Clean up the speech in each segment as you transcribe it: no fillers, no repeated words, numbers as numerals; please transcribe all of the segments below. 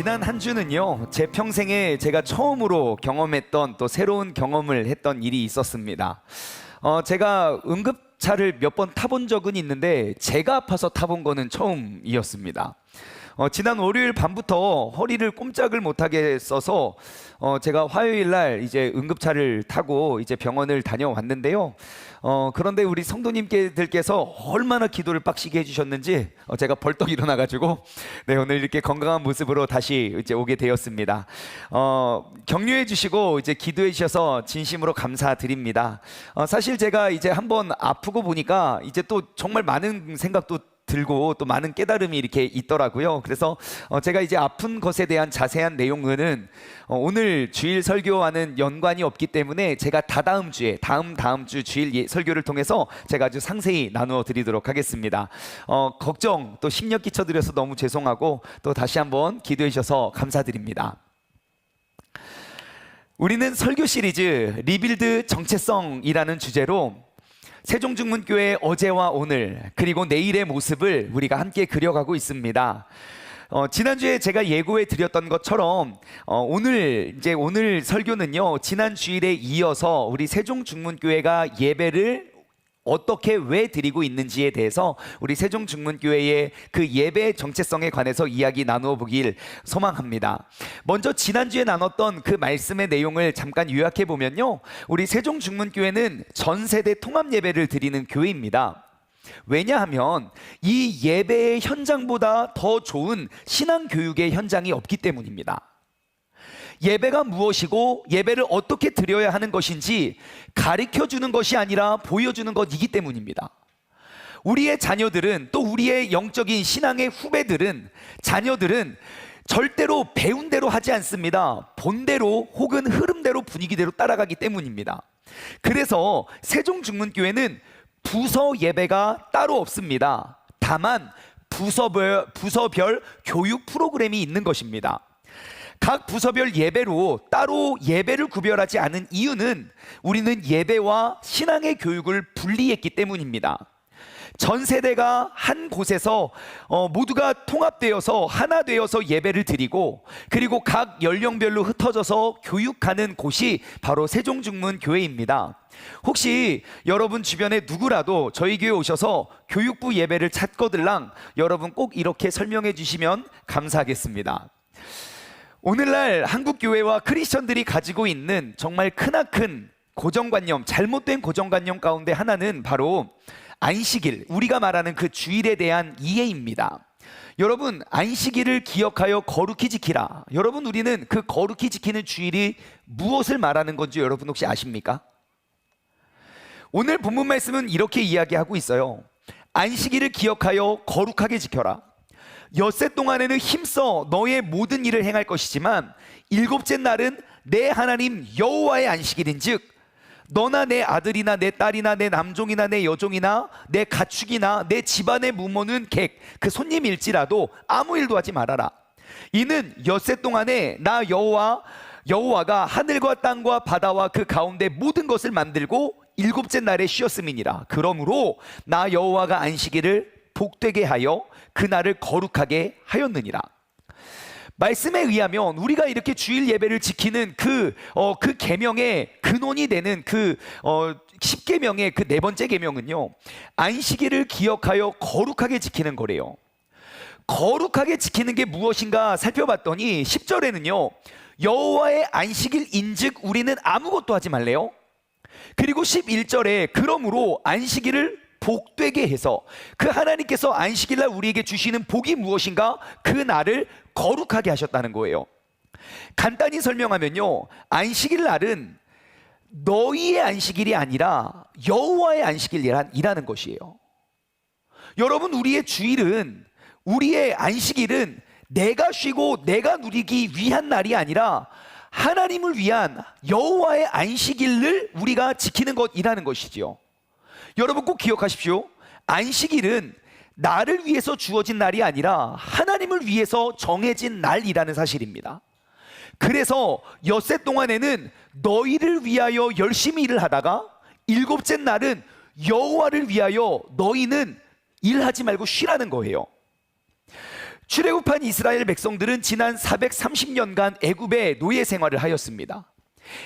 지난 한 주는요, 제 평생에 제가 처음으로 경험했던 또 새로운 경험을 했던 일이 있었습니다. 제가 응급차를 몇 번 타본 적은 있는데 제가 아파서 타본 거는 처음이었습니다. 지난 월요일 밤부터 허리를 꼼짝을 못하게 써서 제가 화요일 날 이제 응급차를 타고 이제 병원을 다녀왔는데요. 그런데 우리 성도님께서 얼마나 기도를 빡시게 해주셨는지 제가 벌떡 일어나가지고 네, 오늘 이렇게 건강한 모습으로 다시 이제 오게 되었습니다. 격려해 주시고 이제 기도해 주셔서 진심으로 감사드립니다. 사실 제가 이제 한번 아프고 보니까 이제 또 정말 많은 생각도 들고 또 많은 깨달음이 이렇게 있더라고요. 그래서 제가 이제 아픈 것에 대한 자세한 내용은 오늘 주일 설교와는 연관이 없기 때문에 제가 다다음 주에 다음 주 주일 설교를 통해서 제가 아주 상세히 나누어 드리도록 하겠습니다. 걱정 또 심려 끼쳐드려서 너무 죄송하고 또 다시 한번 기도해 주셔서 감사드립니다. 우리는 설교 시리즈 리빌드 정체성이라는 주제로 세종중문교회 어제와 오늘 그리고 내일의 모습을 우리가 함께 그려가고 있습니다. 지난주에 제가 예고해 드렸던 것처럼 오늘 설교는요, 지난 주일에 이어서 우리 세종중문교회가 예배를 어떻게 왜 드리고 있는지에 대해서 우리 세종중문교회의 그 예배 정체성에 관해서 이야기 나누어 보길 소망합니다. 먼저 지난주에 나눴던 그 말씀의 내용을 잠깐 요약해 보면요, 우리 세종중문교회는 전세대 통합 예배를 드리는 교회입니다. 왜냐하면 이 예배의 현장보다 더 좋은 신앙교육의 현장이 없기 때문입니다. 예배가 무엇이고 예배를 어떻게 드려야 하는 것인지 가르쳐주는 것이 아니라 보여주는 것이기 때문입니다. 우리의 자녀들은, 또 우리의 영적인 신앙의 후배들은, 자녀들은 절대로 배운 대로 하지 않습니다. 본대로 혹은 흐름대로 분위기대로 따라가기 때문입니다. 그래서 세종중문교회는 부서 예배가 따로 없습니다. 다만 부서별 교육 프로그램이 있는 것입니다. 각 부서별 예배로 따로 예배를 구별하지 않은 이유는 우리는 예배와 신앙의 교육을 분리했기 때문입니다. 전 세대가 한 곳에서 모두가 통합되어서 하나 되어서 예배를 드리고, 그리고 각 연령별로 흩어져서 교육하는 곳이 바로 세종중문교회입니다. 혹시 여러분 주변에 누구라도 저희 교회 오셔서 교육부 예배를 찾거들랑 여러분 꼭 이렇게 설명해 주시면 감사하겠습니다. 오늘날 한국교회와 크리스천들이 가지고 있는 정말 크나큰 고정관념, 잘못된 고정관념 가운데 하나는 바로 안식일, 우리가 말하는 그 주일에 대한 이해입니다. 여러분, 안식일을 기억하여 거룩히 지키라. 여러분, 우리는 그 거룩히 지키는 주일이 무엇을 말하는 건지 여러분 혹시 아십니까? 오늘 본문 말씀은 이렇게 이야기하고 있어요. 안식일을 기억하여 거룩하게 지켜라. 엿새 동안에는 힘써 너의 모든 일을 행할 것이지만 일곱째 날은 내 하나님 여호와의 안식일인즉 너나 내 아들이나 내 딸이나 내 남종이나 내 여종이나 내 가축이나 내 집안의 무모는 객, 그 손님일지라도 아무 일도 하지 말아라. 이는 엿새 동안에 나 여호와가 하늘과 땅과 바다와 그 가운데 모든 것을 만들고 일곱째 날에 쉬었음이니라. 그러므로 나 여호와가 안식일을 복되게 하여 그날을 거룩하게 하였느니라. 말씀에 의하면 우리가 이렇게 주일 예배를 지키는 그 계명의 근원이 되는 그 10계명의 그 네 번째 계명은요, 안식일을 기억하여 거룩하게 지키는 거래요. 거룩하게 지키는 게 무엇인가 살펴봤더니 10절에는요, 여호와의 안식일 인즉 우리는 아무것도 하지 말래요. 그리고 11절에 그러므로 안식일을 복되게 해서, 그 하나님께서 안식일날 우리에게 주시는 복이 무엇인가, 그 날을 거룩하게 하셨다는 거예요. 간단히 설명하면요, 안식일 날은 너희의 안식일이 아니라 여호와의 안식일이라는 것이에요. 여러분, 우리의 주일은, 우리의 안식일은 내가 쉬고 내가 누리기 위한 날이 아니라 하나님을 위한 여호와의 안식일을 우리가 지키는 것이라는 것이지요. 여러분 꼭 기억하십시오. 안식일은 나를 위해서 주어진 날이 아니라 하나님을 위해서 정해진 날이라는 사실입니다. 그래서 엿새 동안에는 너희를 위하여 열심히 일을 하다가 일곱째 날은 여호와를 위하여 너희는 일하지 말고 쉬라는 거예요. 출애굽한 이스라엘 백성들은 지난 430년간 애굽의 노예 생활을 하였습니다.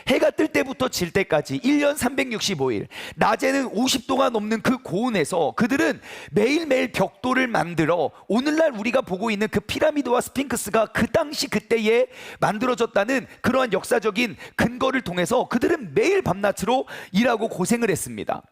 해가 뜰 때부터 질 때까지 1년 365일, 낮에는 50도가 넘는 그 고온에서 그들은 매일매일 벽돌을 만들어 오늘날 우리가 보고 있는 그 피라미드와 스핑크스가 그 당시 그때에 만들어졌다는 그러한 역사적인 근거를 통해서 그들은 매일 밤낮으로 일하고 고생을 했습니다.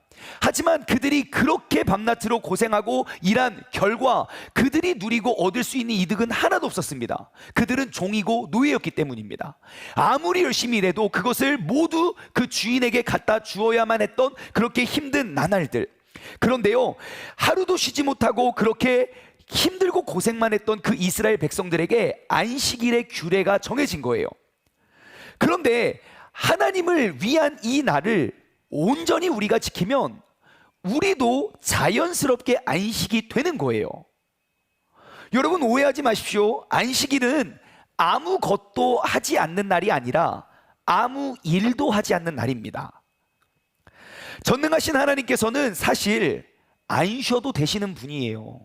하지만 그들이 그렇게 밤낮으로 고생하고 일한 결과 그들이 누리고 얻을 수 있는 이득은 하나도 없었습니다. 그들은 종이고 노예였기 때문입니다. 아무리 열심히 일해도 그것을 모두 그 주인에게 갖다 주어야만 했던 그렇게 힘든 나날들. 그런데요, 하루도 쉬지 못하고 그렇게 힘들고 고생만 했던 그 이스라엘 백성들에게 안식일의 규례가 정해진 거예요. 그런데 하나님을 위한 이 날을 온전히 우리가 지키면 우리도 자연스럽게 안식이 되는 거예요. 여러분, 오해하지 마십시오. 안식일은 아무것도 하지 않는 날이 아니라 아무 일도 하지 않는 날입니다. 전능하신 하나님께서는 사실 안 쉬어도 되시는 분이에요.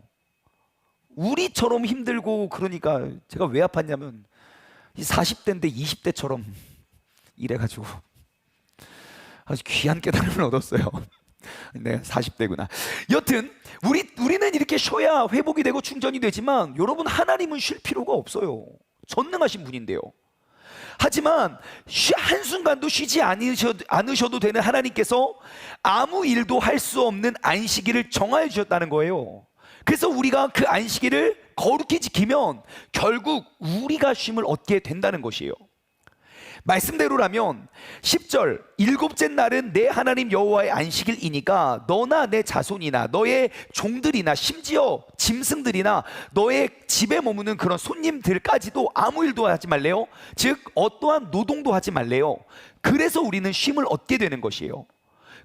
우리처럼 힘들고, 그러니까 제가 왜 아팠냐면 40대인데 20대처럼 이래가지고 아주 귀한 깨달음을 얻었어요. 네, 40대구나. 여튼 우리는 이렇게 쉬어야 회복이 되고 충전이 되지만 여러분, 하나님은 쉴 필요가 없어요. 전능하신 분인데요. 하지만 한순간도 쉬지 않으셔도 되는 하나님께서 아무 일도 할 수 없는 안식일을 정하여 주셨다는 거예요. 그래서 우리가 그 안식일을 거룩히 지키면 결국 우리가 쉼을 얻게 된다는 것이에요. 말씀대로라면 10절, 일곱째 날은 내 하나님 여호와의 안식일이니까 너나 내 자손이나 너의 종들이나 심지어 짐승들이나 너의 집에 머무는 그런 손님들까지도 아무 일도 하지 말래요. 즉 어떠한 노동도 하지 말래요. 그래서 우리는 쉼을 얻게 되는 것이에요.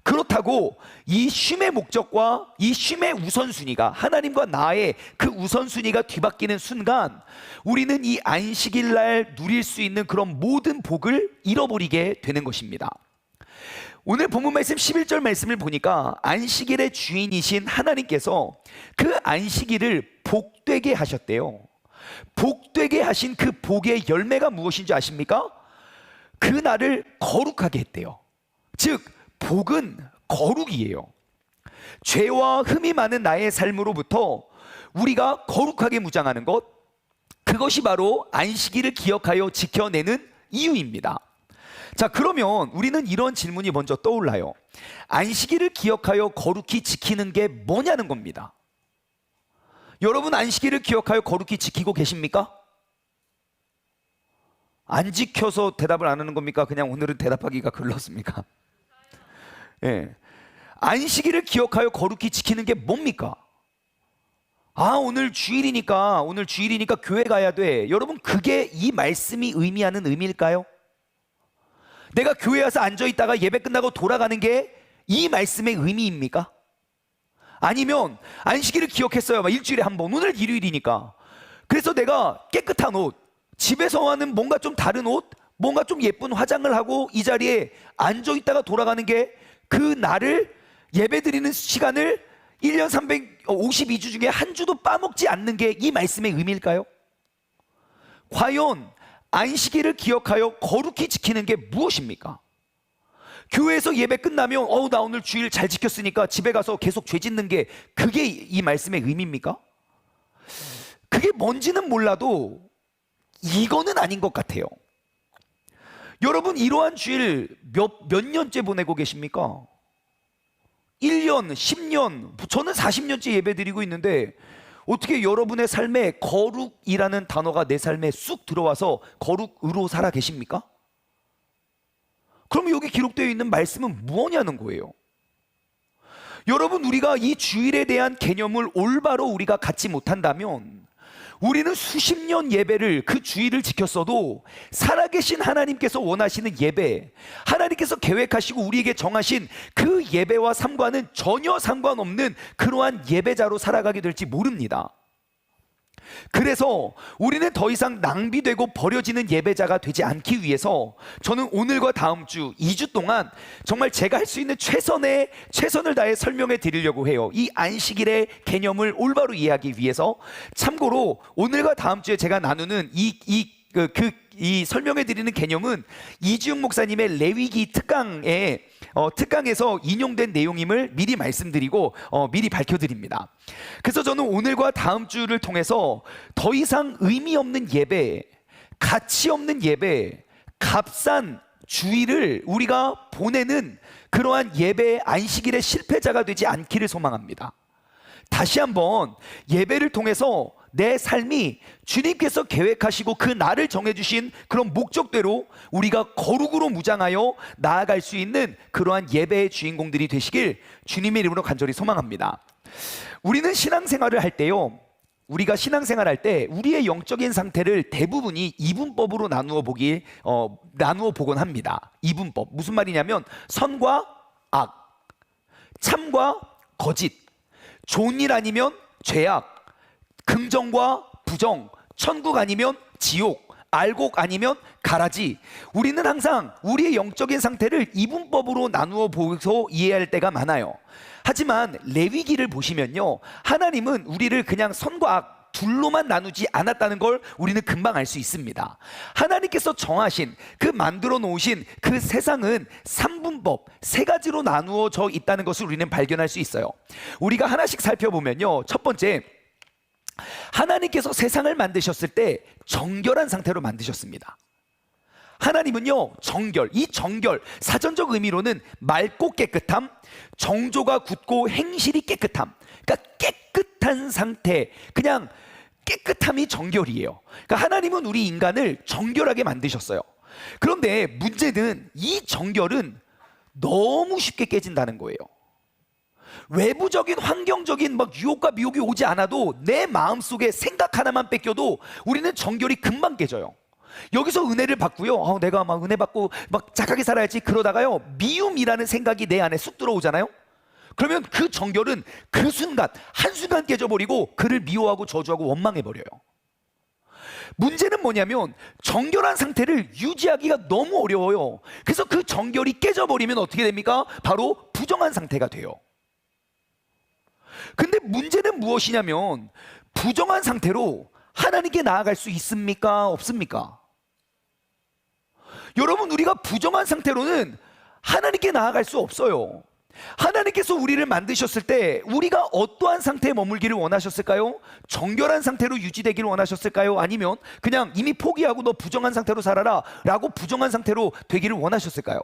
그렇다고 이 쉼의 목적과 이 쉼의 우선순위가, 하나님과 나의 그 우선순위가 뒤바뀌는 순간 우리는 이 안식일 날 누릴 수 있는 그런 모든 복을 잃어버리게 되는 것입니다. 오늘 본문 말씀 11절 말씀을 보니까 안식일의 주인이신 하나님께서 그 안식일을 복되게 하셨대요. 복되게 하신 그 복의 열매가 무엇인지 아십니까? 그 날을 거룩하게 했대요. 즉 복은 거룩이에요. 죄와 흠이 많은 나의 삶으로부터 우리가 거룩하게 무장하는 것, 그것이 바로 안식일을 기억하여 지켜내는 이유입니다. 자, 그러면 우리는 이런 질문이 먼저 떠올라요. 안식일을 기억하여 거룩히 지키는 게 뭐냐는 겁니다. 여러분, 안식일을 기억하여 거룩히 지키고 계십니까? 안 지켜서 대답을 안 하는 겁니까? 그냥 오늘은 대답하기가 글렀습니까? 예. 안식일을 기억하여 거룩히 지키는 게 뭡니까? 오늘 주일이니까 교회 가야 돼. 여러분, 그게 이 말씀이 의미하는 의미일까요? 내가 교회 와서 앉아 있다가 예배 끝나고 돌아가는 게 이 말씀의 의미입니까? 아니면 안식일을 기억했어요. 일주일에 한 번. 오늘 일요일이니까. 그래서 내가 깨끗한 옷, 집에서 하는 뭔가 좀 다른 옷, 뭔가 좀 예쁜 화장을 하고 이 자리에 앉아 있다가 돌아가는 게 그 날을 예배드리는 시간을 1년 352주 중에 한 주도 빠먹지 않는 게 이 말씀의 의미일까요? 과연 안식일을 기억하여 거룩히 지키는 게 무엇입니까? 교회에서 예배 끝나면 나 오늘 주일 잘 지켰으니까 집에 가서 계속 죄 짓는 게 그게 이 말씀의 의미입니까? 그게 뭔지는 몰라도 이거는 아닌 것 같아요. 여러분, 이러한 주일 몇 년째 보내고 계십니까? 1년, 10년, 저는 40년째 예배드리고 있는데 어떻게 여러분의 삶에 거룩이라는 단어가 내 삶에 쑥 들어와서 거룩으로 살아 계십니까? 그럼 여기 기록되어 있는 말씀은 무엇냐는 거예요. 여러분, 우리가 이 주일에 대한 개념을 올바로 우리가 갖지 못한다면 우리는 수십 년 예배를, 그 주일을 지켰어도 살아계신 하나님께서 원하시는 예배, 하나님께서 계획하시고 우리에게 정하신 그 예배와 삶과는 전혀 상관없는 그러한 예배자로 살아가게 될지 모릅니다. 그래서 우리는 더 이상 낭비되고 버려지는 예배자가 되지 않기 위해서 저는 오늘과 다음 주 2주 동안 정말 제가 할 수 있는 최선을 다해 설명해 드리려고 해요. 이 안식일의 개념을 올바로 이해하기 위해서. 참고로 오늘과 다음 주에 제가 나누는 이 설명해 드리는 개념은 이지용 목사님의 레위기 특강에서 인용된 내용임을 미리 말씀드리고 미리 밝혀드립니다. 그래서 저는 오늘과 다음 주를 통해서 더 이상 의미 없는 예배, 가치 없는 예배, 값싼 주일을 우리가 보내는 그러한 예배 안식일의 실패자가 되지 않기를 소망합니다. 다시 한번 예배를 통해서 내 삶이 주님께서 계획하시고 그 날을 정해주신 그런 목적대로 우리가 거룩으로 무장하여 나아갈 수 있는 그러한 예배의 주인공들이 되시길 주님의 이름으로 간절히 소망합니다. 우리는 신앙생활을 할 때요, 우리가 신앙생활할 때 우리의 영적인 상태를 대부분이 이분법으로 나누어 보곤 합니다. 이분법, 무슨 말이냐면 선과 악, 참과 거짓, 좋은 일 아니면 죄악, 긍정과 부정, 천국 아니면 지옥, 알곡 아니면 가라지. 우리는 항상 우리의 영적인 상태를 이분법으로 나누어 보고서 이해할 때가 많아요. 하지만 레위기를 보시면요, 하나님은 우리를 그냥 선과 악 둘로만 나누지 않았다는 걸 우리는 금방 알 수 있습니다. 하나님께서 정하신 그 만들어 놓으신 그 세상은 3분법, 3가지로 나누어져 있다는 것을 우리는 발견할 수 있어요. 우리가 하나씩 살펴보면요, 첫 번째, 하나님께서 세상을 만드셨을 때 정결한 상태로 만드셨습니다. 하나님은요, 정결, 이 정결, 사전적 의미로는 맑고 깨끗함, 정조가 굳고 행실이 깨끗함, 그러니까 깨끗한 상태, 그냥 깨끗함이 정결이에요. 그러니까 하나님은 우리 인간을 정결하게 만드셨어요. 그런데 문제는 이 정결은 너무 쉽게 깨진다는 거예요. 외부적인 환경적인 유혹과 미혹이 오지 않아도 내 마음속에 생각 하나만 뺏겨도 우리는 정결이 금방 깨져요. 여기서 은혜를 받고요, 내가 막 은혜 받고 막 착하게 살아야지, 그러다가요 미움이라는 생각이 내 안에 쑥 들어오잖아요. 그러면 그 정결은 그 순간, 한순간 깨져버리고 그를 미워하고 저주하고 원망해버려요. 문제는 뭐냐면 정결한 상태를 유지하기가 너무 어려워요. 그래서 그 정결이 깨져버리면 어떻게 됩니까? 바로 부정한 상태가 돼요. 근데 문제는 무엇이냐면 부정한 상태로 하나님께 나아갈 수 있습니까? 없습니까? 여러분, 우리가 부정한 상태로는 하나님께 나아갈 수 없어요. 하나님께서 우리를 만드셨을 때 우리가 어떠한 상태에 머물기를 원하셨을까요? 정결한 상태로 유지되기를 원하셨을까요? 아니면 그냥 이미 포기하고 너 부정한 상태로 살아라 라고 부정한 상태로 되기를 원하셨을까요?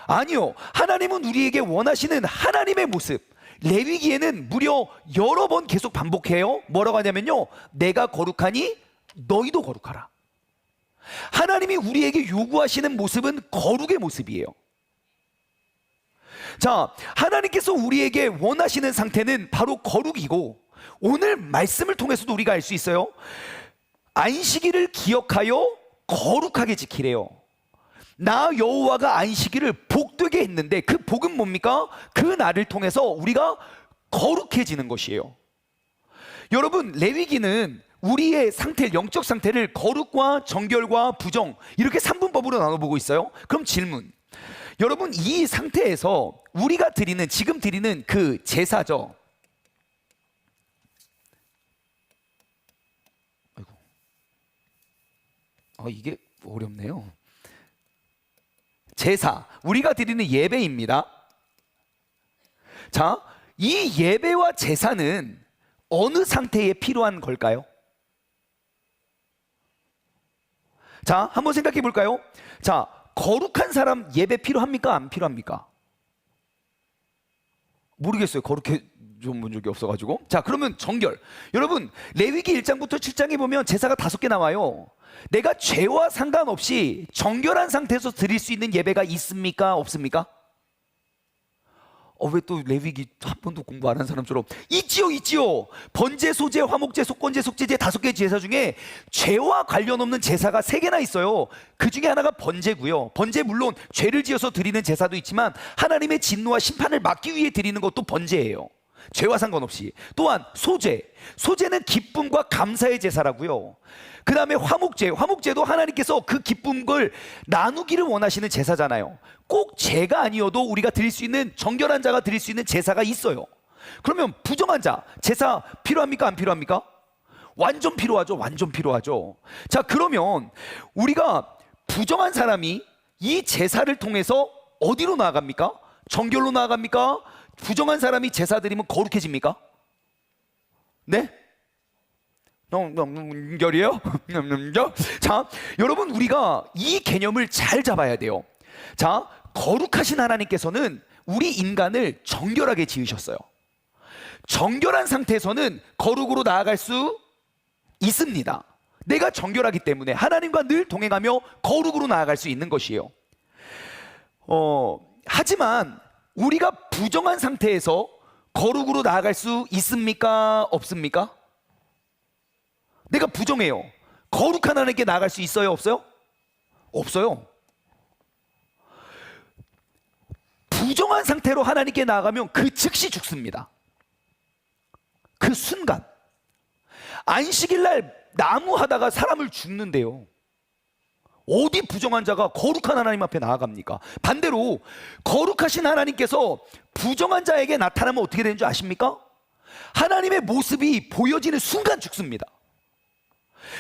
아니요. 하나님은 우리에게 원하시는 하나님의 모습, 레위기에는 무려 여러 번 계속 반복해요. 뭐라고 하냐면요, 내가 거룩하니 너희도 거룩하라. 하나님이 우리에게 요구하시는 모습은 거룩의 모습이에요. 자, 하나님께서 우리에게 원하시는 상태는 바로 거룩이고, 오늘 말씀을 통해서도 우리가 알 수 있어요. 안식일을 기억하여 거룩하게 지키래요. 나 여호와가 안식일을 복되게 했는데 그 복은 뭡니까? 그 날을 통해서 우리가 거룩해지는 것이에요. 여러분, 레위기는 우리의 상태를, 영적 상태를 거룩과 정결과 부정, 이렇게 3분법으로 나눠보고 있어요. 그럼 질문, 여러분, 이 상태에서 우리가 지금 드리는 그 제사죠. 이게 어렵네요. 제사, 우리가 드리는 예배입니다. 자, 이 예배와 제사는 어느 상태에 필요한 걸까요? 자, 한번 생각해 볼까요? 자, 거룩한 사람 예배 필요합니까? 안 필요합니까? 모르겠어요. 거룩해 본 적이 없어가지고. 자, 그러면 정결. 여러분, 레위기 1장부터 7장에 보면 제사가 5개 나와요. 내가 죄와 상관없이 정결한 상태에서 드릴 수 있는 예배가 있습니까? 없습니까? 왜 또 레위기 한 번도 공부 안 한 사람처럼? 있지요. 번제, 소제, 화목제, 속건제, 속죄제 5개 제사 중에 죄와 관련 없는 제사가 3개나 있어요. 그 중에 하나가 번제고요. 번제, 물론 죄를 지어서 드리는 제사도 있지만 하나님의 진노와 심판을 막기 위해 드리는 것도 번제예요. 죄와 상관없이. 또한 소제, 소제는 기쁨과 감사의 제사라고요. 그 다음에 화목제, 화목제도 하나님께서 그 기쁨을 나누기를 원하시는 제사잖아요. 꼭 제가 아니어도 우리가 드릴 수 있는, 정결한 자가 드릴 수 있는 제사가 있어요. 그러면 부정한 자 제사 필요합니까? 안 필요합니까? 완전 필요하죠. 완전 필요하죠. 자, 그러면 우리가 부정한 사람이 이 제사를 통해서 어디로 나아갑니까? 정결로 나아갑니까? 부정한 사람이 제사 드리면 거룩해집니까? 네? 결이에요? 자, 여러분, 우리가 이 개념을 잘 잡아야 돼요. 자, 거룩하신 하나님께서는 우리 인간을 정결하게 지으셨어요. 정결한 상태에서는 거룩으로 나아갈 수 있습니다. 내가 정결하기 때문에 하나님과 늘 동행하며 거룩으로 나아갈 수 있는 것이에요. 하지만 우리가 부정한 상태에서 거룩으로 나아갈 수 있습니까? 없습니까? 내가 부정해요. 거룩한 하나님께 나아갈 수 있어요? 없어요? 없어요. 부정한 상태로 하나님께 나아가면 그 즉시 죽습니다. 그 순간. 안식일 날 나무 하다가 사람을 죽는데요. 어디 부정한 자가 거룩한 하나님 앞에 나아갑니까? 반대로 거룩하신 하나님께서 부정한 자에게 나타나면 어떻게 되는 줄 아십니까? 하나님의 모습이 보여지는 순간 죽습니다.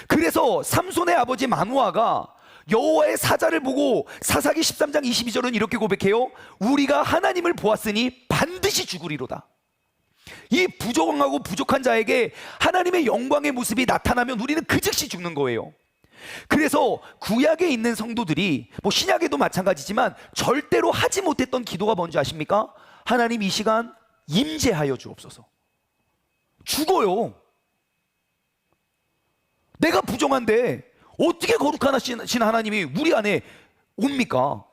그래서 삼손의 아버지 마노아가 여호와의 사자를 보고 사사기 13장 22절은 이렇게 고백해요. 우리가 하나님을 보았으니 반드시 죽으리로다. 이 부정하고 부족한 자에게 하나님의 영광의 모습이 나타나면 우리는 그 즉시 죽는 거예요. 그래서 구약에 있는 성도들이, 신약에도 마찬가지지만 절대로 하지 못했던 기도가 뭔지 아십니까? 하나님, 이 시간 임재하여 주옵소서. 죽어요. 내가 부정한데 어떻게 거룩하신 하나님이 우리 안에 옵니까?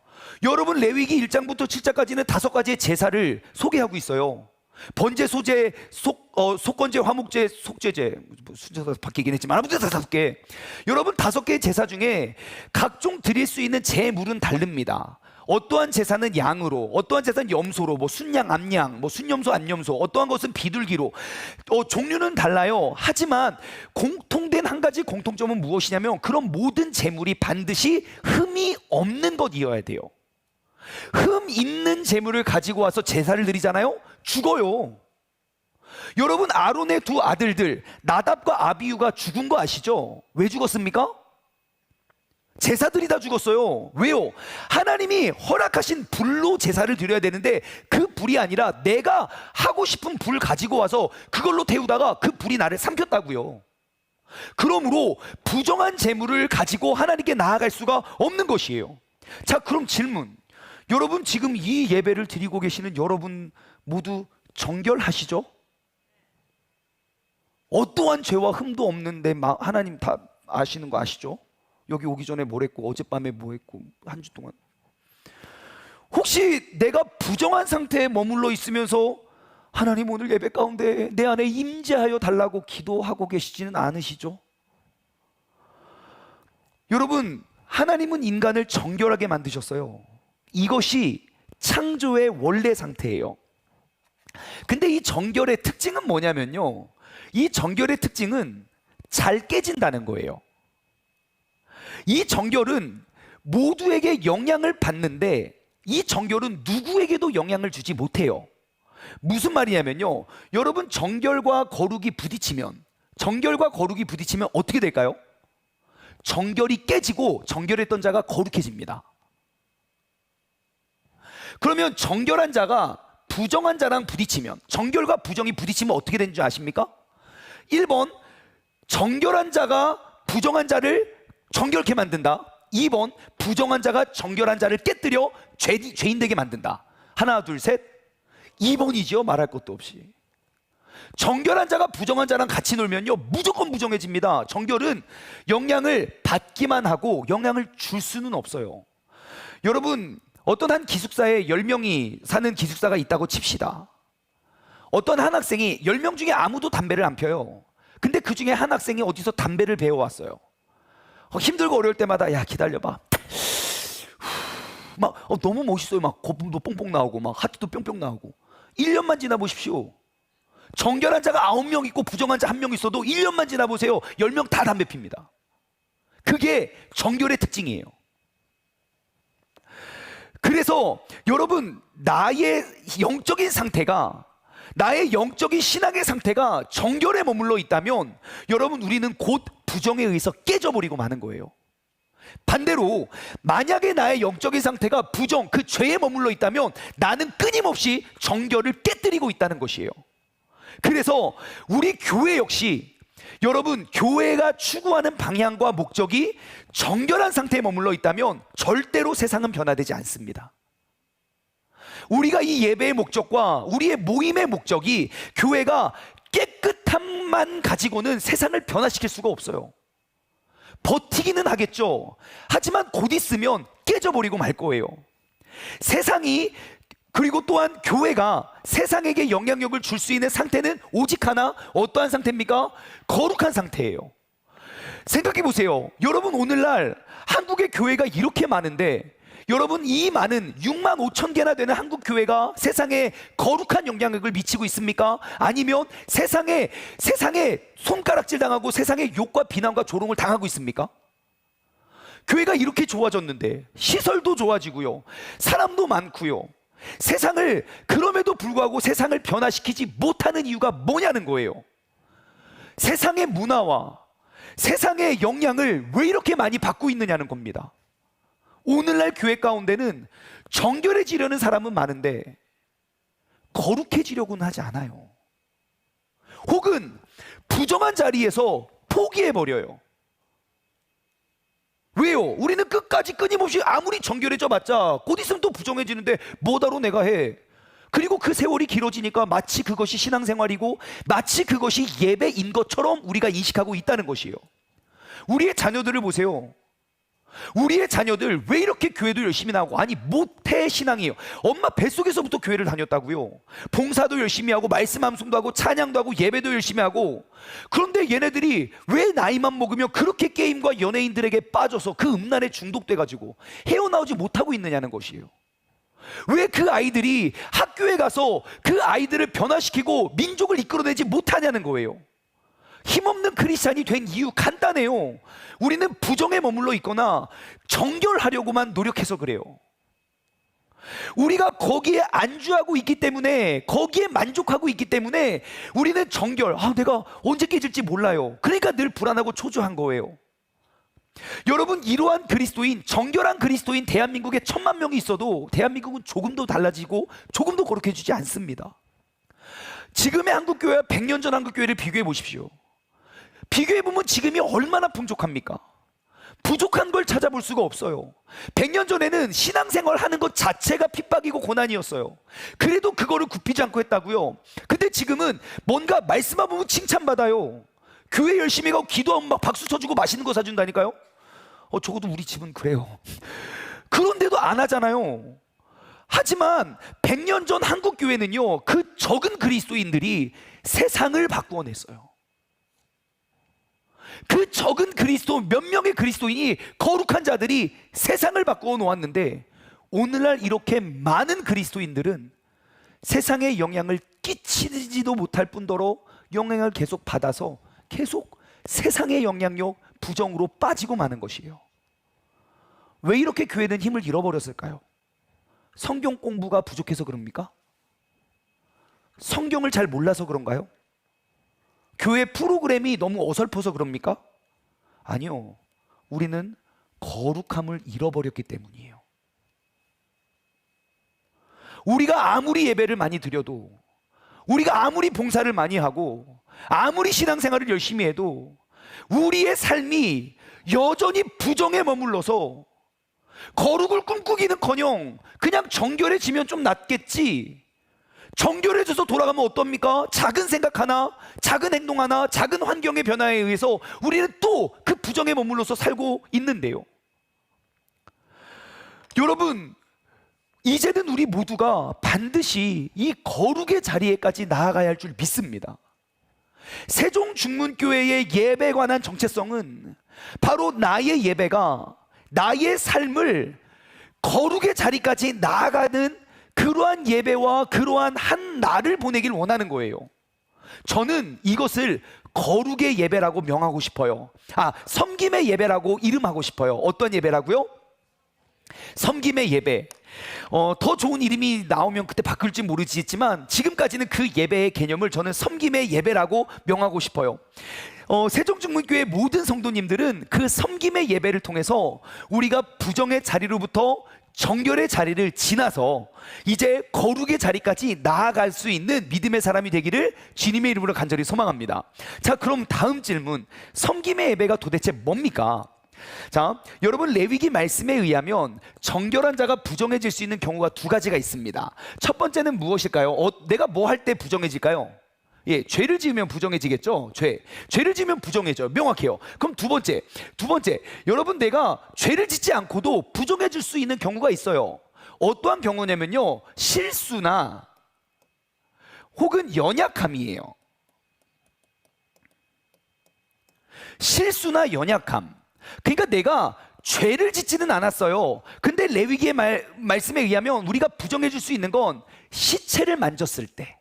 여러분, 레위기 1장부터 7장까지는 5가지의 제사를 소개하고 있어요. 번제, 소제, 속건제, 화목제, 속죄제, 순서가 바뀌긴 했지만 아무튼 5개. 여러분, 5개의 제사 중에 각종 드릴 수 있는 제물은 다릅니다. 어떠한 제사는 양으로, 어떠한 제사는 염소로, 순양, 암양, 순염소, 안염소, 어떠한 것은 비둘기로, 종류는 달라요. 하지만 공통된 한 가지 공통점은 무엇이냐면, 그런 모든 제물이 반드시 흠이 없는 것이어야 돼요. 흠 있는 제물을 가지고 와서 제사를 드리잖아요. 죽어요. 여러분, 아론의 2 아들들 나답과 아비후가 죽은 거 아시죠? 왜 죽었습니까? 제사들이 다 죽었어요. 왜요? 하나님이 허락하신 불로 제사를 드려야 되는데 그 불이 아니라 내가 하고 싶은 불 가지고 와서 그걸로 태우다가 그 불이 나를 삼켰다고요. 그러므로 부정한 제물을 가지고 하나님께 나아갈 수가 없는 것이에요. 자, 그럼 질문. 여러분, 지금 이 예배를 드리고 계시는 여러분 모두 정결하시죠? 어떠한 죄와 흠도 없는데 하나님 다 아시는 거 아시죠? 여기 오기 전에 뭘 했고, 어젯밤에 뭐 했고, 한 주 동안. 혹시 내가 부정한 상태에 머물러 있으면서 하나님, 오늘 예배 가운데 내 안에 임재하여 달라고 기도하고 계시지는 않으시죠? 여러분, 하나님은 인간을 정결하게 만드셨어요. 이것이 창조의 원래 상태예요. 근데 이 정결의 특징은 뭐냐면요, 이 정결의 특징은 잘 깨진다는 거예요. 이 정결은 모두에게 영향을 받는데 이 정결은 누구에게도 영향을 주지 못해요. 무슨 말이냐면요, 여러분, 정결과 거룩이 부딪히면 어떻게 될까요? 정결이 깨지고 정결했던 자가 거룩해집니다. 그러면 정결한 자가 부정한 자랑 부딪히면, 정결과 부정이 부딪히면 어떻게 되는 줄 아십니까? 1번, 정결한 자가 부정한 자를 정결케 만든다. 2번, 부정한 자가 정결한 자를 깨뜨려 죄인 되게 만든다. 하나, 둘, 셋. 2번이죠. 말할 것도 없이. 정결한 자가 부정한 자랑 같이 놀면요, 무조건 부정해집니다. 정결은 영향을 받기만 하고 영향을 줄 수는 없어요. 여러분, 어떤 한 기숙사에 10명이 사는 기숙사가 있다고 칩시다. 어떤 한 학생이 10명 중에 아무도 담배를 안 펴요. 근데 그 중에 한 학생이 어디서 담배를 배워왔어요. 힘들고 어려울 때마다, 야, 기다려봐, 너무 멋있어요. 막 거품도 뽕뽕 나오고 막 하트도 뿅뿅 나오고. 1년만 지나 보십시오. 정결한 자가 9명 있고 부정한 자 1명 있어도 1년만 지나보세요. 10명 다 담배 핍니다. 그게 정결의 특징이에요. 그래서 여러분, 나의 영적인 상태가, 나의 영적인 신앙의 상태가 정결에 머물러 있다면 여러분, 우리는 곧 부정에 의해서 깨져버리고 마는 거예요. 반대로 만약에 나의 영적인 상태가 부정, 그 죄에 머물러 있다면 나는 끊임없이 정결을 깨뜨리고 있다는 것이에요. 그래서 우리 교회 역시, 여러분, 교회가 추구하는 방향과 목적이 정결한 상태에 머물러 있다면 절대로 세상은 변화되지 않습니다. 우리가 이 예배의 목적과 우리의 모임의 목적이 교회가 깨끗함만 가지고는 세상을 변화시킬 수가 없어요. 버티기는 하겠죠. 하지만 곧 있으면 깨져버리고 말 거예요. 세상이, 그리고 또한 교회가 세상에게 영향력을 줄 수 있는 상태는 오직 하나, 어떠한 상태입니까? 거룩한 상태예요. 생각해 보세요. 여러분, 오늘날 한국의 교회가 이렇게 많은데, 여러분, 이 많은 6만 5천 개나 되는 한국 교회가 세상에 거룩한 영향력을 미치고 있습니까? 아니면 세상에 손가락질 당하고 세상에 욕과 비난과 조롱을 당하고 있습니까? 교회가 이렇게 좋아졌는데 시설도 좋아지고요, 사람도 많고요, 세상을, 그럼에도 불구하고 세상을 변화시키지 못하는 이유가 뭐냐는 거예요. 세상의 문화와 세상의 영향을 왜 이렇게 많이 받고 있느냐는 겁니다. 오늘날 교회 가운데는 정결해지려는 사람은 많은데 거룩해지려고는 하지 않아요. 혹은 부정한 자리에서 포기해버려요. 왜요? 우리는 끝까지 끊임없이 아무리 정결해져 봤자 곧 있으면 또 부정해지는데 뭐다로 내가 해. 그리고 그 세월이 길어지니까 마치 그것이 신앙생활이고 마치 그것이 예배인 것처럼 우리가 인식하고 있다는 것이에요. 우리의 자녀들을 보세요. 우리의 자녀들 왜 이렇게 교회도 열심히 나오고, 아니 모태 신앙이에요. 엄마 뱃속에서부터 교회를 다녔다고요. 봉사도 열심히 하고 말씀 암송도 하고 찬양도 하고 예배도 열심히 하고. 그런데 얘네들이 왜 나이만 먹으면 그렇게 게임과 연예인들에게 빠져서 그 음란에 중독돼 가지고 헤어나오지 못하고 있느냐는 것이에요. 왜 그 아이들이 학교에 가서 그 아이들을 변화시키고 민족을 이끌어내지 못하냐는 거예요. 힘없는 크리스찬이 된 이유 간단해요. 우리는 부정에 머물러 있거나 정결하려고만 노력해서 그래요. 우리가 거기에 안주하고 있기 때문에, 거기에 만족하고 있기 때문에 우리는 정결, 내가 언제 깨질지 몰라요. 그러니까 늘 불안하고 초조한 거예요. 여러분, 이러한 그리스도인, 정결한 그리스도인 대한민국에 1,000만 명이 있어도 대한민국은 조금도 달라지고 조금도 거룩해지지 않습니다. 지금의 한국교회와 100년 전 한국교회를 비교해 보십시오. 비교해보면 지금이 얼마나 풍족합니까? 부족한 걸 찾아볼 수가 없어요. 100년 전에는 신앙생활 하는 것 자체가 핍박이고 고난이었어요. 그래도 그거를 굽히지 않고 했다고요. 근데 지금은 뭔가 말씀만 보면 칭찬받아요. 교회 열심히 가고 기도하면 막 박수 쳐주고 맛있는 거 사준다니까요. 적어도 우리 집은 그래요. 그런데도 안 하잖아요. 하지만 100년 전 한국교회는요, 그 적은 그리스도인들이 세상을 바꾸어냈어요. 그 적은 그리스도, 몇 명의 그리스도인이, 거룩한 자들이 세상을 바꾸어 놓았는데, 오늘날 이렇게 많은 그리스도인들은 세상에 영향을 끼치지도 못할 뿐더러 영향을 계속 받아서 계속 세상의 영향력, 부정으로 빠지고 마는 것이에요. 왜 이렇게 교회는 힘을 잃어버렸을까요? 성경 공부가 부족해서 그럽니까? 성경을 잘 몰라서 그런가요? 교회 프로그램이 너무 어설퍼서 그럽니까? 아니요. 우리는 거룩함을 잃어버렸기 때문이에요. 우리가 아무리 예배를 많이 드려도, 우리가 아무리 봉사를 많이 하고, 아무리 신앙생활을 열심히 해도 우리의 삶이 여전히 부정에 머물러서 거룩을 꿈꾸기는커녕 그냥 정결해지면 좀 낫겠지, 정결해져서 돌아가면 어떻습니까? 작은 생각 하나, 작은 행동 하나, 작은 환경의 변화에 의해서 우리는 또 그 부정에 머물러서 살고 있는데요. 여러분, 이제는 우리 모두가 반드시 이 거룩의 자리에까지 나아가야 할 줄 믿습니다. 세종중문교회의 예배에 관한 정체성은 바로 나의 예배가 나의 삶을 거룩의 자리까지 나아가는 그러한 예배와 그러한 한 날을 보내길 원하는 거예요. 저는 이것을 거룩의 예배라고 명하고 싶어요. 섬김의 예배라고 이름하고 싶어요. 어떤 예배라고요? 섬김의 예배. 더 좋은 이름이 나오면 그때 바꿀지 모르겠지만 지금까지는 그 예배의 개념을 저는 섬김의 예배라고 명하고 싶어요. 세종중문교회 모든 성도님들은 그 섬김의 예배를 통해서 우리가 부정의 자리로부터 정결의 자리를 지나서 이제 거룩의 자리까지 나아갈 수 있는 믿음의 사람이 되기를 주님의 이름으로 간절히 소망합니다. 자, 그럼 다음 질문, 섬김의 예배가 도대체 뭡니까? 자, 여러분, 레위기 말씀에 의하면 정결한 자가 부정해질 수 있는 경우가 두 가지가 있습니다. 첫 번째는 무엇일까요? 내가 뭐 할 때 부정해질까요? 예, 죄를 지으면 부정해지겠죠. 죄를 지으면 부정해져요. 명확해요. 그럼 두 번째, 여러분, 내가 죄를 짓지 않고도 부정해질 수 있는 경우가 있어요. 어떠한 경우냐면요, 실수나 혹은 연약함이에요. 실수나 연약함. 그러니까 내가 죄를 짓지는 않았어요. 근데 레위기의 말씀에 의하면 우리가 부정해질 수 있는 건 시체를 만졌을 때,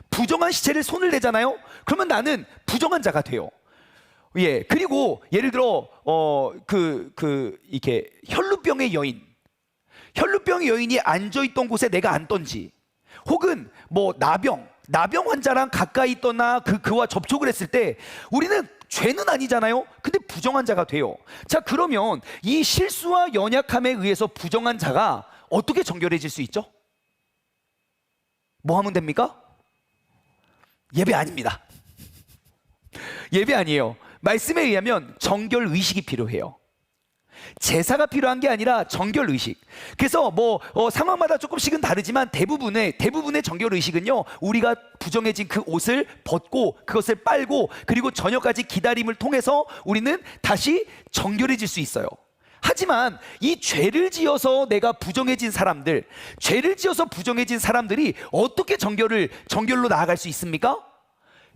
부정한 시체를 손을 대잖아요. 그러면 나는 부정한 자가 돼요. 예, 그리고 예를 들어 이렇게 혈루병의 여인이 앉아 있던 곳에 내가 앉던지, 혹은 뭐 나병 환자랑 가까이 있거나 그와 접촉을 했을 때 우리는 죄는 아니잖아요. 근데 부정한 자가 돼요. 자, 그러면 이 실수와 연약함에 의해서 부정한 자가 어떻게 정결해질 수 있죠? 뭐 하면 됩니까? 예배 아닙니다. 예배 아니에요. 말씀에 의하면 정결 의식이 필요해요. 제사가 필요한 게 아니라 정결 의식. 그래서 상황마다 조금씩은 다르지만 대부분의 정결 의식은요, 우리가 부정해진 그 옷을 벗고 그것을 빨고 그리고 저녁까지 기다림을 통해서 우리는 다시 정결해질 수 있어요. 하지만 이 죄를 지어서 내가 부정해진 사람들, 이 어떻게 정결로 나아갈 수 있습니까?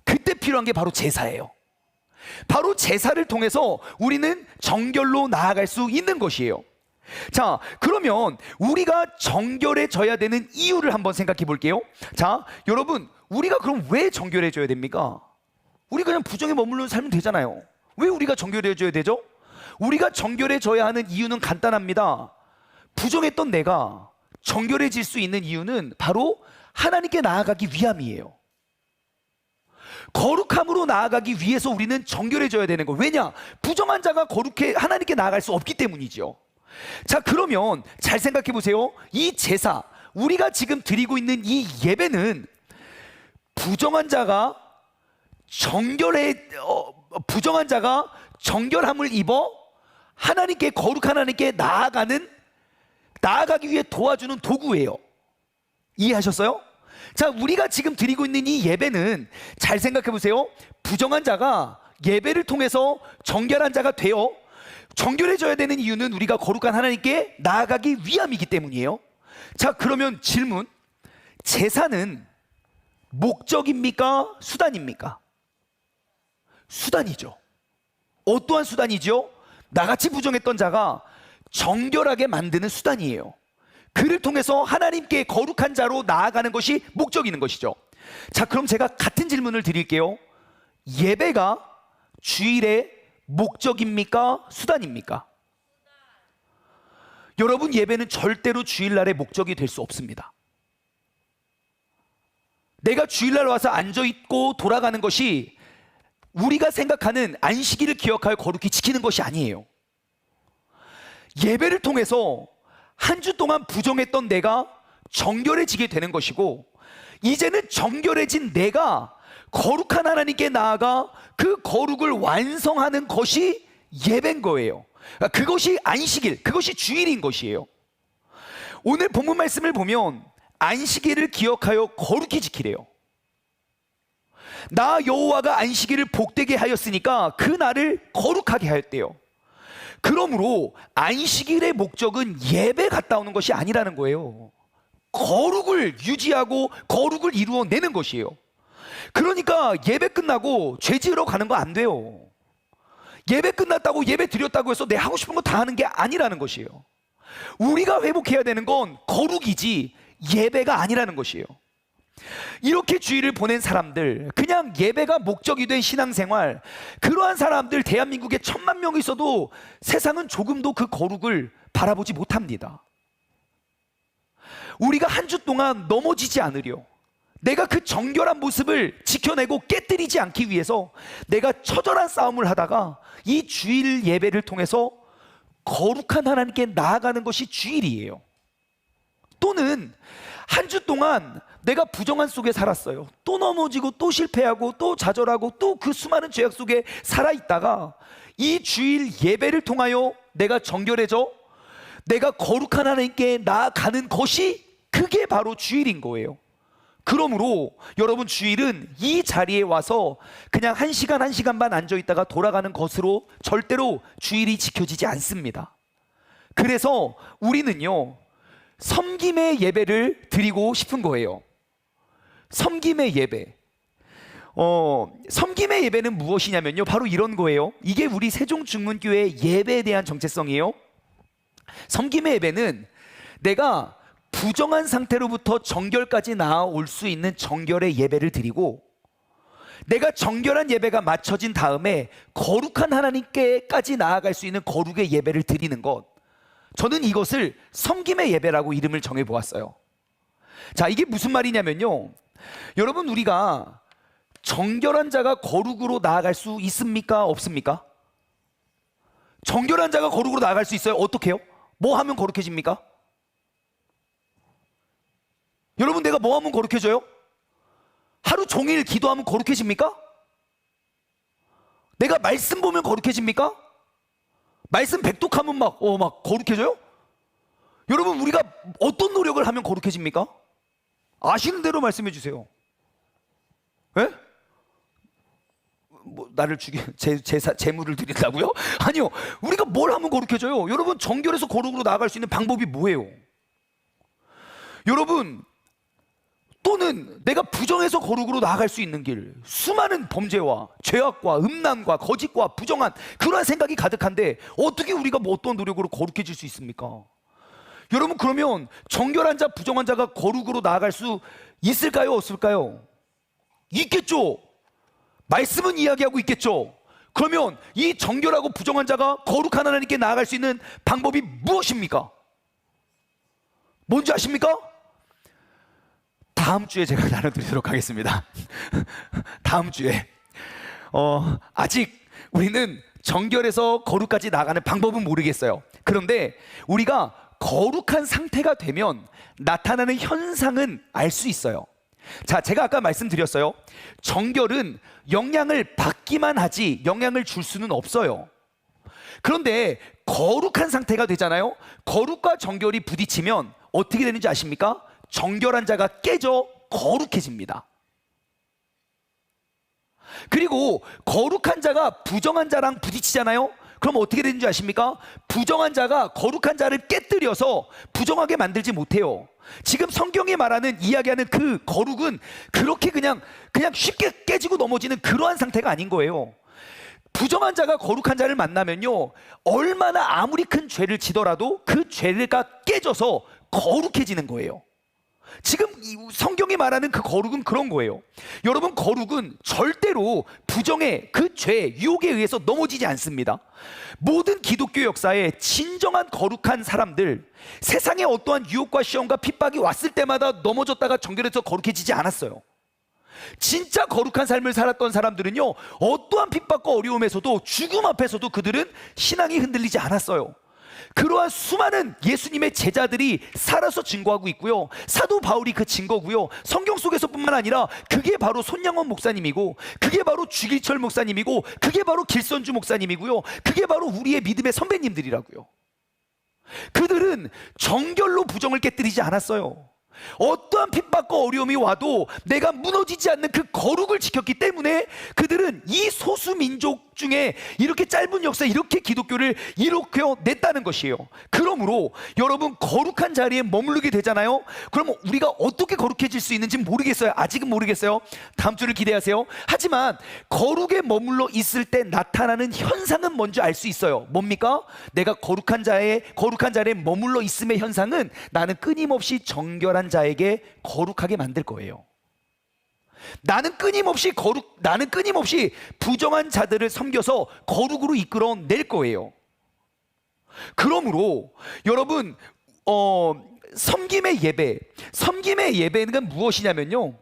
그때 필요한 게 바로 제사예요. 바로 제사를 통해서 우리는 정결로 나아갈 수 있는 것이에요. 자, 그러면 우리가 정결해져야 되는 이유를 한번 생각해 볼게요. 자, 여러분, 우리가 그럼 왜 정결해져야 됩니까? 우리 그냥 부정에 머물러 살면 되잖아요. 왜 우리가 정결해져야 되죠? 우리가 정결해져야 하는 이유는 간단합니다. 부정했던 내가 정결해질 수 있는 이유는 바로 하나님께 나아가기 위함이에요. 거룩함으로 나아가기 위해서 우리는 정결해져야 되는 거예요. 왜냐? 부정한 자가 거룩해 하나님께 나아갈 수 없기 때문이죠. 자, 그러면 잘 생각해 보세요. 이 제사, 우리가 지금 드리고 있는 이 예배는 부정한 자가 정결함을 입어 하나님께, 거룩한 하나님께 나아가기 위해 도와주는 도구예요. 이해하셨어요? 자, 우리가 지금 드리고 있는 이 예배는 잘 생각해 보세요. 부정한 자가 예배를 통해서 정결한 자가 되어 정결해져야 되는 이유는 우리가 거룩한 하나님께 나아가기 위함이기 때문이에요. 자, 그러면 질문, 제사는 목적입니까? 수단입니까? 수단이죠. 어떠한 수단이죠? 나같이 부정했던 자가 정결하게 만드는 수단이에요. 그를 통해서 하나님께 거룩한 자로 나아가는 것이 목적인 것이죠. 자, 그럼 제가 같은 질문을 드릴게요. 예배가 주일의 목적입니까? 수단입니까? 여러분, 예배는 절대로 주일날의 목적이 될 수 없습니다. 내가 주일날 와서 앉아있고 돌아가는 것이 우리가 생각하는 안식일을 기억하여 거룩히 지키는 것이 아니에요. 예배를 통해서 한 주 동안 부정했던 내가 정결해지게 되는 것이고, 이제는 정결해진 내가 거룩한 하나님께 나아가 그 거룩을 완성하는 것이 예배인 거예요. 그것이 안식일, 그것이 주일인 것이에요. 오늘 본문 말씀을 보면 안식일을 기억하여 거룩히 지키래요. 나 여호와가 안식일을 복되게 하였으니까 그 날을 거룩하게 하였대요. 그러므로 안식일의 목적은 예배 갔다 오는 것이 아니라는 거예요. 거룩을 유지하고 거룩을 이루어내는 것이에요. 그러니까 예배 끝나고 죄 지으러 가는 거 안 돼요. 예배 끝났다고, 예배 드렸다고 해서 내 하고 싶은 거 다 하는 게 아니라는 것이에요. 우리가 회복해야 되는 건 거룩이지 예배가 아니라는 것이에요. 이렇게 주일을 보낸 사람들, 그냥 예배가 목적이 된 신앙생활, 그러한 사람들 대한민국에 1,000만 명이 있어도 세상은 조금도 그 거룩을 바라보지 못합니다. 우리가 한 주 동안 넘어지지 않으려, 내가 그 정결한 모습을 지켜내고 깨뜨리지 않기 위해서 내가 처절한 싸움을 하다가 이 주일 예배를 통해서 거룩한 하나님께 나아가는 것이 주일이에요. 또는 한 주 동안 내가 부정한 속에 살았어요. 또 넘어지고 또 실패하고 또 좌절하고 또 그 수많은 죄악 속에 살아있다가 이 주일 예배를 통하여 내가 정결해져 내가 거룩한 하나님께 나아가는 것이, 그게 바로 주일인 거예요. 그러므로 여러분, 주일은 이 자리에 와서 그냥 1시간 1시간만 앉아있다가 돌아가는 것으로 절대로 주일이 지켜지지 않습니다. 그래서 우리는요, 섬김의 예배를 드리고 싶은 거예요. 섬김의 예배. 섬김의 예배는 무엇이냐면요, 바로 이런 거예요. 이게 우리 세종중문교회 예배에 대한 정체성이에요. 섬김의 예배는 내가 부정한 상태로부터 정결까지 나아올 수 있는 정결의 예배를 드리고, 내가 정결한 예배가 맞춰진 다음에 거룩한 하나님께까지 나아갈 수 있는 거룩의 예배를 드리는 것, 저는 이것을 섬김의 예배라고 이름을 정해보았어요. 자, 이게 무슨 말이냐면요, 여러분, 우리가 정결한 자가 거룩으로 나아갈 수 있습니까? 없습니까? 정결한 자가 거룩으로 나아갈 수 있어요. 어떻게 해요? 뭐 하면 거룩해집니까? 여러분, 내가 뭐 하면 거룩해져요? 하루 종일 기도하면 거룩해집니까? 내가 말씀 보면 거룩해집니까? 말씀 백독하면 막 거룩해져요? 여러분, 우리가 어떤 노력을 하면 거룩해집니까? 아시는 대로 말씀해 주세요. 예? 뭐 나를 제물을 드린다고요? 아니요. 우리가 뭘 하면 거룩해져요? 여러분, 정결해서 거룩으로 나아갈 수 있는 방법이 뭐예요? 여러분, 또는 내가 부정해서 거룩으로 나아갈 수 있는 길, 수많은 범죄와 죄악과 음란과 거짓과 부정한 그러한 생각이 가득한데 어떻게 우리가 뭐 어떤 노력으로 거룩해질 수 있습니까? 여러분, 그러면 정결한 자, 부정한 자가 거룩으로 나아갈 수 있을까요? 없을까요? 있겠죠. 말씀은 이야기하고 있겠죠. 그러면 이 정결하고 부정한 자가 거룩한 하나님께 나아갈 수 있는 방법이 무엇입니까? 뭔지 아십니까? 다음 주에 제가 나눠드리도록 하겠습니다. 다음 주에. 아직 우리는 정결해서 거룩까지 나가는 방법은 모르겠어요. 그런데 우리가 거룩한 상태가 되면 나타나는 현상은 알 수 있어요. 자, 제가 아까 말씀드렸어요. 정결은 영향을 받기만 하지 영향을 줄 수는 없어요. 그런데 거룩한 상태가 되잖아요. 거룩과 정결이 부딪히면 어떻게 되는지 아십니까? 정결한 자가 깨져 거룩해집니다. 그리고 거룩한 자가 부정한 자랑 부딪히잖아요. 그럼 어떻게 되는지 아십니까? 부정한 자가 거룩한 자를 깨뜨려서 부정하게 만들지 못해요. 지금 성경이 말하는, 이야기하는 그 거룩은 그렇게 그냥 쉽게 깨지고 넘어지는 그러한 상태가 아닌 거예요. 부정한 자가 거룩한 자를 만나면요, 얼마나 아무리 큰 죄를 지더라도 그 죄가 깨져서 거룩해지는 거예요. 지금 성경이 말하는 그 거룩은 그런 거예요. 여러분, 거룩은 절대로 부정의 그 죄, 유혹에 의해서 넘어지지 않습니다. 모든 기독교 역사에 진정한 거룩한 사람들, 세상에 어떠한 유혹과 시험과 핍박이 왔을 때마다 넘어졌다가 정결해서 거룩해지지 않았어요. 진짜 거룩한 삶을 살았던 사람들은요, 어떠한 핍박과 어려움에서도, 죽음 앞에서도 그들은 신앙이 흔들리지 않았어요. 그러한 수많은 예수님의 제자들이 살아서 증거하고 있고요, 사도 바울이 그 증거고요, 성경 속에서뿐만 아니라 그게 바로 손양원 목사님이고, 그게 바로 주길철 목사님이고, 그게 바로 길선주 목사님이고요, 그게 바로 우리의 믿음의 선배님들이라고요. 그들은 정결로 부정을 깨뜨리지 않았어요. 어떠한 핍박과 어려움이 와도 내가 무너지지 않는 그 거룩을 지켰기 때문에 그들은 이 소수 민족 중에 이렇게 짧은 역사에 이렇게 기독교를 이렇게 냈다는 것이에요. 그러므로 여러분, 거룩한 자리에 머무르게 되잖아요. 그러면 우리가 어떻게 거룩해질 수 있는지 모르겠어요. 아직은 모르겠어요. 다음 주를 기대하세요. 하지만 거룩에 머물러 있을 때 나타나는 현상은 뭔지 알 수 있어요. 뭡니까? 내가 거룩한 자리에 머물러 있음의 현상은 나는 끊임없이 정결한 자에게 거룩하게 만들 거예요. 나는 끊임없이 부정한 자들을 섬겨서 거룩으로 이끌어낼 거예요. 그러므로 여러분, 섬김의 예배는 무엇이냐면요.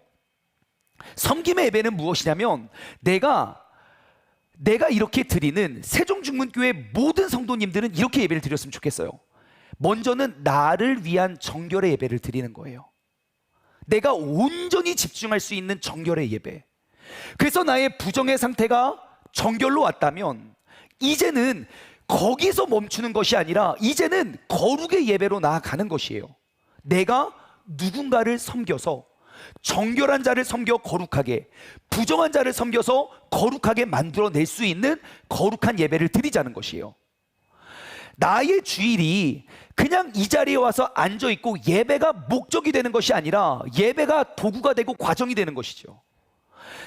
섬김의 예배는 무엇이냐면 내가 이렇게 드리는 세종중문교회 모든 성도님들은 이렇게 예배를 드렸으면 좋겠어요. 먼저는 나를 위한 정결의 예배를 드리는 거예요. 내가 온전히 집중할 수 있는 정결의 예배. 그래서 나의 부정의 상태가 정결로 왔다면 이제는 거기서 멈추는 것이 아니라 이제는 거룩의 예배로 나아가는 것이에요. 내가 누군가를 섬겨서 정결한 자를 섬겨 거룩하게, 부정한 자를 섬겨서 거룩하게 만들어낼 수 있는 거룩한 예배를 드리자는 것이에요. 나의 주일이 그냥 이 자리에 와서 앉아있고 예배가 목적이 되는 것이 아니라 예배가 도구가 되고 과정이 되는 것이죠.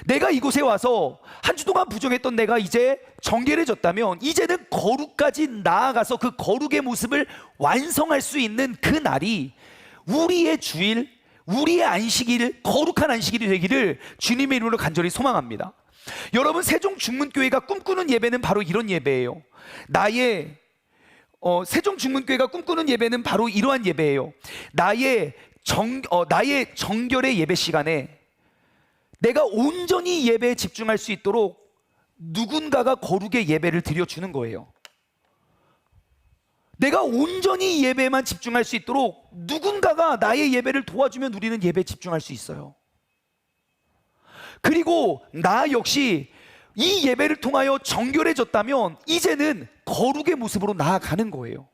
내가 이곳에 와서 한 주 동안 부정했던 내가 이제 정결해졌다면 이제는 거룩까지 나아가서 그 거룩의 모습을 완성할 수 있는 그 날이 우리의 주일, 우리의 안식일, 거룩한 안식일이 되기를 주님의 이름으로 간절히 소망합니다. 여러분, 세종중문교회가 꿈꾸는 예배는 바로 이런 예배예요. 세종중문교회가 꿈꾸는 예배는 바로 이러한 예배예요. 나의 정결의 예배 시간에 내가 온전히 예배에 집중할 수 있도록 누군가가 거룩의 예배를 드려주는 거예요. 내가 온전히 예배에만 집중할 수 있도록 누군가가 나의 예배를 도와주면 우리는 예배에 집중할 수 있어요. 그리고 나 역시 이 예배를 통하여 정결해졌다면 이제는 거룩의 모습으로 나아가는 거예요.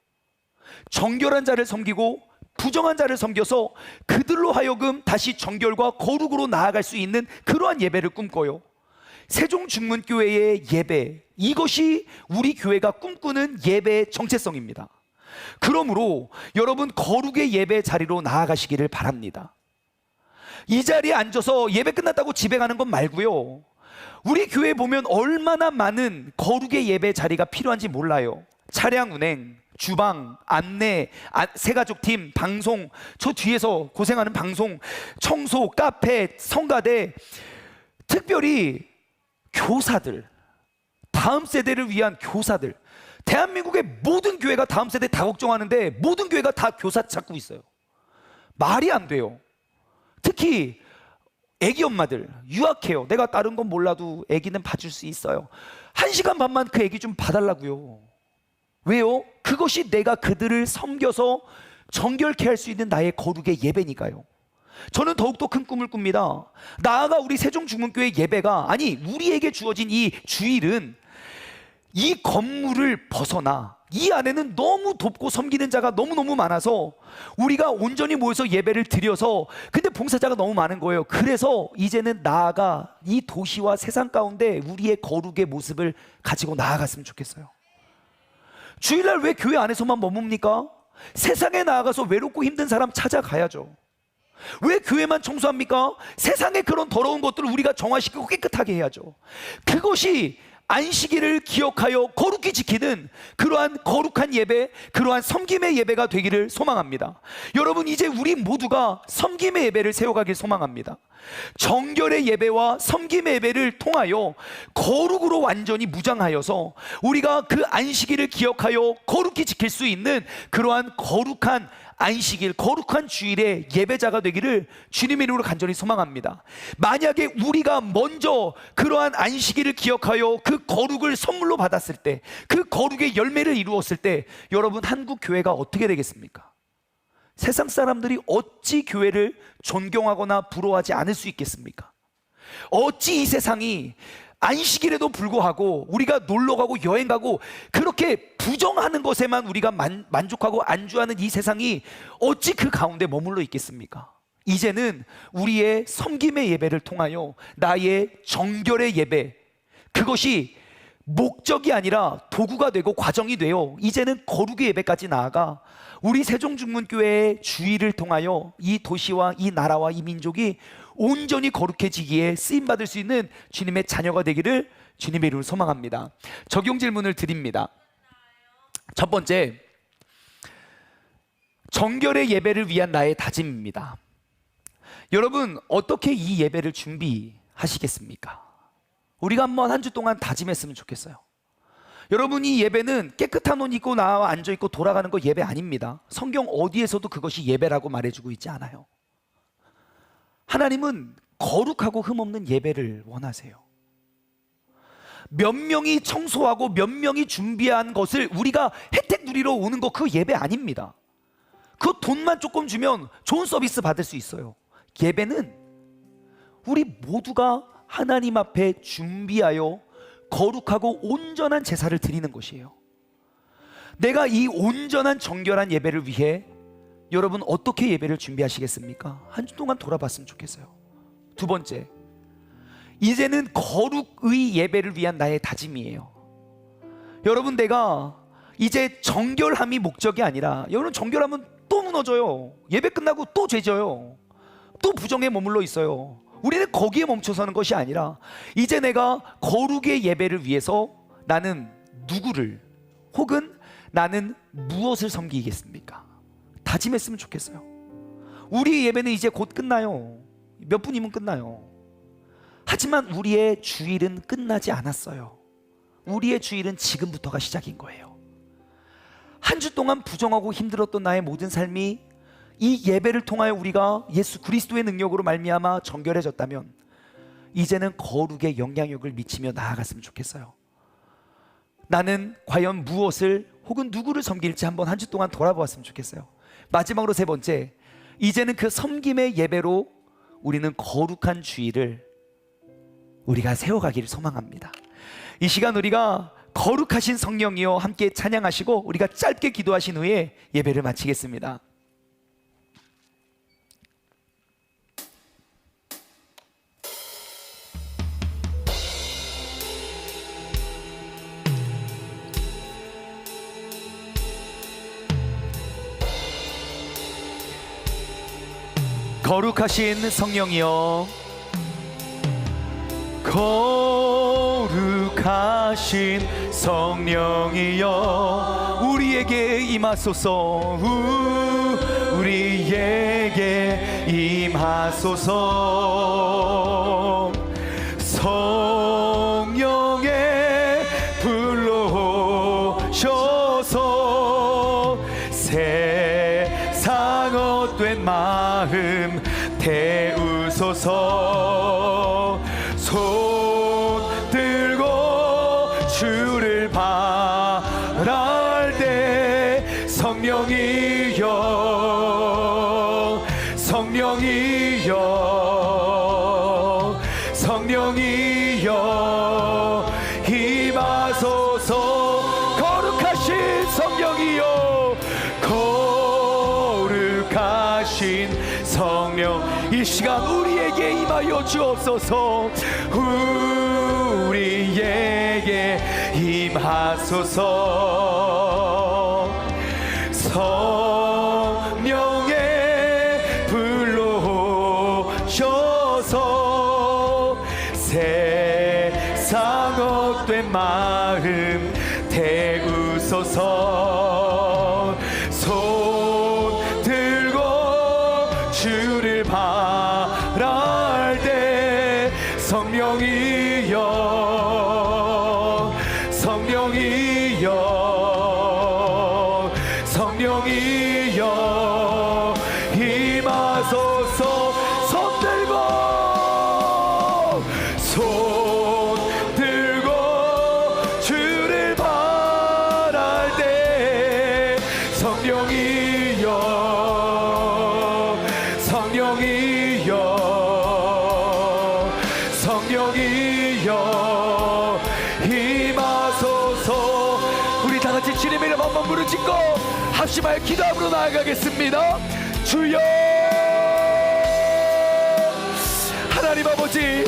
정결한 자를 섬기고 부정한 자를 섬겨서 그들로 하여금 다시 정결과 거룩으로 나아갈 수 있는 그러한 예배를 꿈꿔요. 세종중문교회의 예배, 이것이 우리 교회가 꿈꾸는 예배의 정체성입니다. 그러므로 여러분, 거룩의 예배 자리로 나아가시기를 바랍니다. 이 자리에 앉아서 예배 끝났다고 집에 가는 것 말고요, 우리 교회에 보면 얼마나 많은 거룩의 예배 자리가 필요한지 몰라요. 차량 운행, 주방, 안내, 새가족팀, 방송, 저 뒤에서 고생하는 방송, 청소, 카페, 성가대, 특별히 교사들, 다음 세대를 위한 교사들. 대한민국의 모든 교회가 다음 세대 다 걱정하는데 모든 교회가 다 교사 찾고 있어요. 말이 안 돼요. 특히 애기 엄마들, 유학해요. 내가 다른 건 몰라도 애기는 봐줄 수 있어요. 1시간 반만 그 애기 좀 봐달라고요. 왜요? 그것이 내가 그들을 섬겨서 정결케 할 수 있는 나의 거룩의 예배니까요. 저는 더욱더 큰 꿈을 꿉니다. 나아가 우리 세종중문교회 예배가, 아니 우리에게 주어진 이 주일은 이 건물을 벗어나 이 안에는 너무 돕고 섬기는 자가 너무너무 많아서 우리가 온전히 모여서 예배를 드려서, 근데 봉사자가 너무 많은 거예요. 그래서 이제는 나아가 이 도시와 세상 가운데 우리의 거룩의 모습을 가지고 나아갔으면 좋겠어요. 주일날 왜 교회 안에서만 머뭅니까? 세상에 나아가서 외롭고 힘든 사람 찾아가야죠. 왜 교회만 청소합니까? 세상의 그런 더러운 것들을 우리가 정화시키고 깨끗하게 해야죠. 그것이 안식일을 기억하여 거룩히 지키는 그러한 거룩한 예배, 그러한 섬김의 예배가 되기를 소망합니다. 여러분, 이제 우리 모두가 섬김의 예배를 세워가길 소망합니다. 정결의 예배와 섬김의 예배를 통하여 거룩으로 완전히 무장하여서 우리가 그 안식일을 기억하여 거룩히 지킬 수 있는 그러한 거룩한 안식일, 거룩한 주일의 예배자가 되기를 주님의 이름으로 간절히 소망합니다. 만약에 우리가 먼저 그러한 안식일을 기억하여 그 거룩을 선물로 받았을 때, 그 거룩의 열매를 이루었을 때, 여러분, 한국 교회가 어떻게 되겠습니까? 세상 사람들이 어찌 교회를 존경하거나 부러워하지 않을 수 있겠습니까? 어찌 이 세상이 안식일에도 불구하고 우리가 놀러가고 여행가고 그렇게 부정하는 것에만 우리가 만족하고 안주하는 이 세상이 어찌 그 가운데 머물러 있겠습니까? 이제는 우리의 섬김의 예배를 통하여 나의 정결의 예배, 그것이 목적이 아니라 도구가 되고 과정이 되어 이제는 거룩의 예배까지 나아가 우리 세종중문교회의 주의를 통하여 이 도시와 이 나라와 이 민족이 온전히 거룩해지기에 쓰임받을 수 있는 주님의 자녀가 되기를 주님의 이름으로 소망합니다. 적용 질문을 드립니다. 첫 번째, 정결의 예배를 위한 나의 다짐입니다. 여러분 어떻게 이 예배를 준비하시겠습니까? 우리가 한번 한 주 동안 다짐했으면 좋겠어요. 여러분, 이 예배는 깨끗한 옷 입고 나와 앉아있고 돌아가는 거 예배 아닙니다. 성경 어디에서도 그것이 예배라고 말해주고 있지 않아요. 하나님은 거룩하고 흠없는 예배를 원하세요. 몇 명이 청소하고 몇 명이 준비한 것을 우리가 혜택 누리러 오는 거, 그 예배 아닙니다. 그 돈만 조금 주면 좋은 서비스 받을 수 있어요. 예배는 우리 모두가 하나님 앞에 준비하여 거룩하고 온전한 제사를 드리는 것이에요. 내가 이 온전한 정결한 예배를 위해 여러분 어떻게 예배를 준비하시겠습니까? 한 주 동안 돌아봤으면 좋겠어요. 두 번째, 이제는 거룩의 예배를 위한 나의 다짐이에요. 여러분, 내가 이제 정결함이 목적이 아니라, 여러분 정결하면 또 무너져요. 예배 끝나고 또 죄져요. 또 부정에 머물러 있어요. 우리는 거기에 멈춰서는 것이 아니라, 이제 내가 거룩의 예배를 위해서 나는 누구를, 혹은 나는 무엇을 섬기겠습니까? 다짐했으면 좋겠어요. 우리의 예배는 이제 곧 끝나요. 몇 분이면 끝나요. 하지만 우리의 주일은 끝나지 않았어요. 우리의 주일은 지금부터가 시작인 거예요. 한 주 동안 부정하고 힘들었던 나의 모든 삶이 이 예배를 통하여 우리가 예수 그리스도의 능력으로 말미암아 정결해졌다면, 이제는 거룩의 영향력을 미치며 나아갔으면 좋겠어요. 나는 과연 무엇을 혹은 누구를 섬길지 한번 한 주 동안 돌아보았으면 좋겠어요. 마지막으로 세 번째, 이제는 그 섬김의 예배로 우리는 거룩한 주일을 우리가 세워가기를 소망합니다. 이 시간 우리가 거룩하신 성령이여 함께 찬양하시고 우리가 짧게 기도하신 후에 예배를 마치겠습니다. 거룩하신 성령이여, 거룩하신 성령이여, 우리에게 임하소서. 우리에게 임하소서. 성령의 불로 오셔서 세상 헛된 마음 태우소서. 손 들고 주를 바랄 때 성령이여, 성령이여, 성령이여 임하소서. 거룩하신 성령이여, 거룩하신 성령, 이 시간 우리에게 임하여 주옵소서. 우리에게 임하소서. 성령의 불로 오셔서 세상 헛된 마음 태우소서. 손 들고 주를 바랄 때 성령이여, 성령이여, 성령이여 임하소서. 손 들고, 손 들고 주를 바랄 때 성령이여, 성령이여, 성령이여 임하소서. 우리 다 같이 주님의 이름 한번 부르짖고 합심하여 기도함으로 나아가겠습니다. 주여, 하나님 아버지,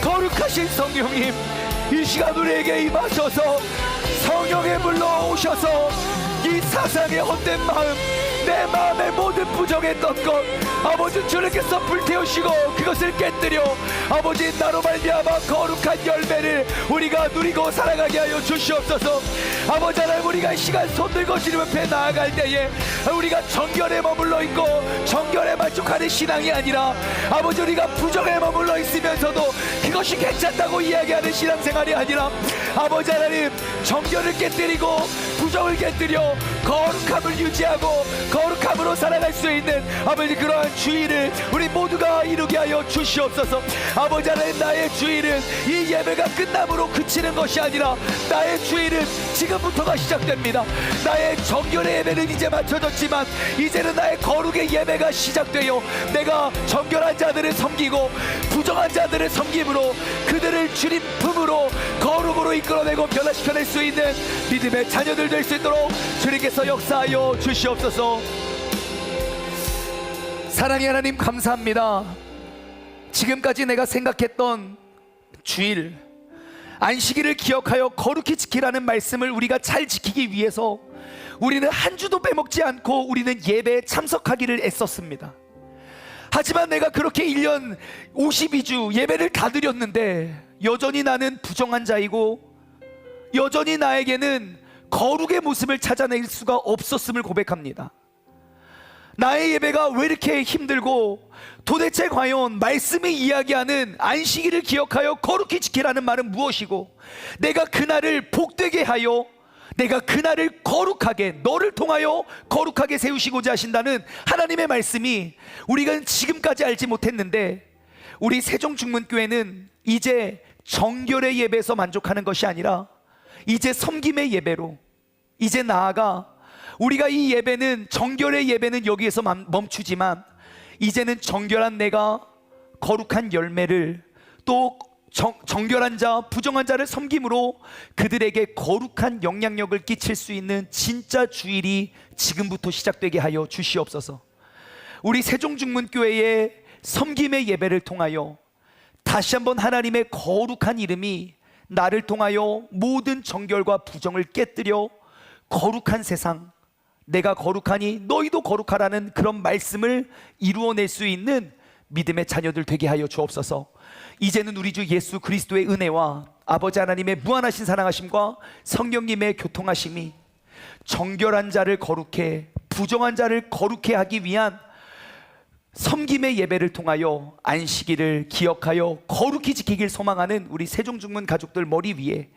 거룩하신 성령님, 이 시간 우리에게 임하셔서 성령의 불로 오셔서 이 사상의 헛된 마음, 내 마음의 모든 부정했던 것, 아버지 주님께서 불태우시고 그것을 깨뜨려 아버지 나로 말미암아 거룩한 열매를 우리가 누리고 살아가게 하여 주시옵소서. 아버지 하나님, 우리가 이 시간 손들고 주님 앞에 나아갈 때에 우리가 정결에 머물러 있고 정결에 만족하는 신앙이 아니라 아버지 우리가 부정에 머물러 있으면서도 그것이 괜찮다고 이야기하는 신앙생활이 아니라 아버지 하나님 정결을 깨뜨리고 부정을 깨뜨려 거룩함을 유지하고 거룩함으로 살아갈 수 있는 아버지 그러한 주의를 우리 모두가 이루게 하여 주시옵소서. 아버지 하나님 나의 주의는 이 예배가 끝남으로 그치는 것이 아니라 나의 주의는 지금부터가 시작됩니다. 나의 정결의 예배는 이제 마쳐졌지만 이제는 나의 거룩의 예배가 시작되어 내가 정결한 자들을 섬기고 부정한 자들을 섬김으로 그들을 주님 품으로 거룩으로 이끌어내고 변화시켜낼 수 있는 믿음의 자녀들 될 수 있도록 주님께서 역사하여 주시옵소서. 사랑의 하나님 감사합니다. 지금까지 내가 생각했던 주일 안식일을 기억하여 거룩히 지키라는 말씀을 우리가 잘 지키기 위해서 우리는 한 주도 빼먹지 않고 우리는 예배에 참석하기를 애썼습니다. 하지만 내가 그렇게 1년 52주 예배를 다 드렸는데 여전히 나는 부정한 자이고 여전히 나에게는 거룩의 모습을 찾아낼 수가 없었음을 고백합니다. 나의 예배가 왜 이렇게 힘들고 도대체 과연 말씀이 이야기하는 안식일을 기억하여 거룩히 지키라는 말은 무엇이고 내가 그날을 복되게 하여 내가 그날을 거룩하게 너를 통하여 거룩하게 세우시고자 하신다는 하나님의 말씀이 우리가 지금까지 알지 못했는데 우리 세종중문교회는 이제 정결의 예배에서 만족하는 것이 아니라 이제 섬김의 예배로 이제 나아가 우리가 이 예배는 정결의 예배는 여기에서 멈추지만 이제는 정결한 내가 거룩한 열매를 또 정결한 자 부정한 자를 섬김으로 그들에게 거룩한 영향력을 끼칠 수 있는 진짜 주일이 지금부터 시작되게 하여 주시옵소서. 우리 세종중문교회의 섬김의 예배를 통하여 다시 한번 하나님의 거룩한 이름이 나를 통하여 모든 정결과 부정을 깨뜨려 거룩한 세상 내가 거룩하니 너희도 거룩하라는 그런 말씀을 이루어낼 수 있는 믿음의 자녀들 되게 하여 주옵소서. 이제는 우리 주 예수 그리스도의 은혜와 아버지 하나님의 무한하신 사랑하심과 성령님의 교통하심이 정결한 자를 거룩해 부정한 자를 거룩해 하기 위한 섬김의 예배를 통하여 안식일을 기억하여 거룩히 지키길 소망하는 우리 세종중문 가족들 머리 위에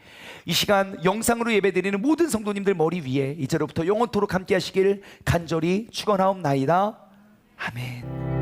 이 시간 영상으로 예배드리는 모든 성도님들 머리 위에 이제로부터 영원토록 함께 하시길 간절히 축원하옵나이다. 아멘.